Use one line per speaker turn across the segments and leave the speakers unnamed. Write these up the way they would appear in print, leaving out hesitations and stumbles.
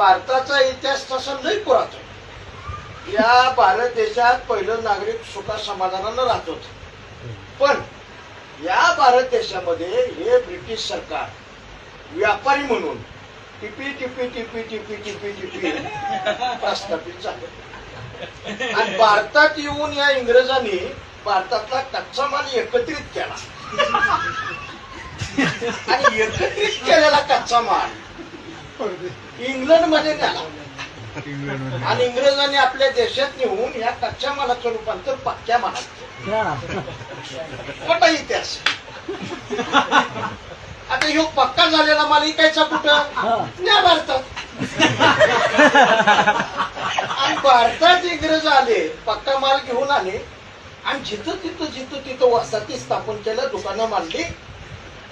भारताचा इतिहास तसा लई पुरातन. या भारत देशात पहिलं नागरिक सुखा समाधानानं राहत होत. पण या भारत देशामध्ये हे ब्रिटिश सरकार व्यापारी म्हणून टिपी टिपी टिपी टिपी टिपी टिपी प्रस्थापित झाले आणि भारतात येऊन या इंग्रजांनी भारतातला कच्चा माल एकत्रित केला आणि एकत्रित केलेला कच्चा माल इंग्लंड मध्ये नेला आणि इंग्रजांनी आपल्या देशात नेऊन या कच्च्या मालाचं रूपांतर पक्क्या मालात. मोठा इतिहास. आता ह्यो पक्का झालेला माल इकायचा कुठं? या भारतात. आणि भारतात इंग्रज आले, पक्का माल घेऊन आले आणि जिथं तिथं वसाहती स्थापन केलं, दुकानं मांडली,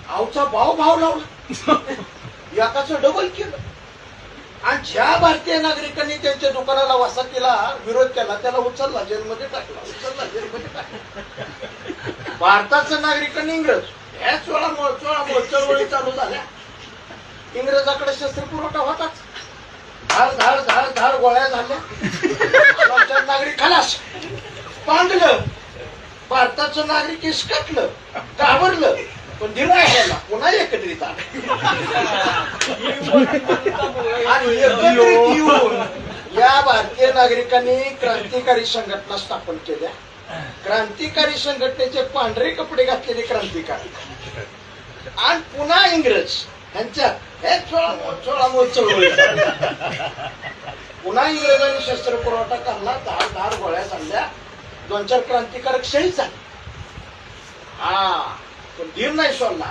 आवचा भाव लावला, याकाचं डबल केलं. आणि ज्या भारतीय नागरिकांनी त्यांच्या दुकानाला वसाहतीला विरोध केला त्याला उचलला, जेलमध्ये टाकला. भारताचं नागरिकांनी इंग्रज या चळवळी चालू झाल्या. इंग्रजाकडे शस्त्र पुरवठा होताच. धाड गोळ्या झाल्या. नागरिक खलास, पांगलं. भारताचं नागरिक इसकटलं, घाबरलं, पण निर्णय घ्यायला पुन्हा एकत्रित आलं. आणि एकत्रित येऊन या भारतीय नागरिकांनी क्रांतिकारी संघटना स्थापन केल्या. क्रांतिकारी संघटनेचे पांढरे कपडे घातलेले क्रांतिकारी आणि पुन्हा इंग्रज यांच्यात हे चोळामोळ चळवळी. पुन्हा इंग्रजांनी शस्त्र पुरवठा करला, धाड गोळ्या झाल्या, 2-4 क्रांतिकारक शहीद झाले. पण धीर नाही सोडला.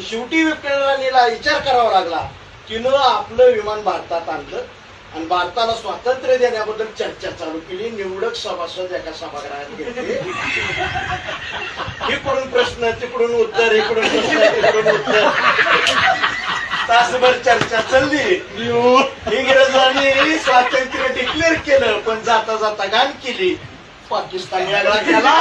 शेवटी विप्लवाला विचार करावा लागला. तिनं आपलं विमान भारतात आणलं आणि भारताला स्वातंत्र्य देण्याबद्दल चर्चा चालू केली. निवडक सभासद एका सभागृहात घेतले. इकडून प्रश्न, तिकडून उत्तर, इकडून प्रश्न, तिकडून उत्तर. तासभर चर्चा चालली. इंग्रजांनी स्वातंत्र्य डिक्लेअर केलं, पण जाता जाता घाण केली. पाकिस्तान वेगळा केला.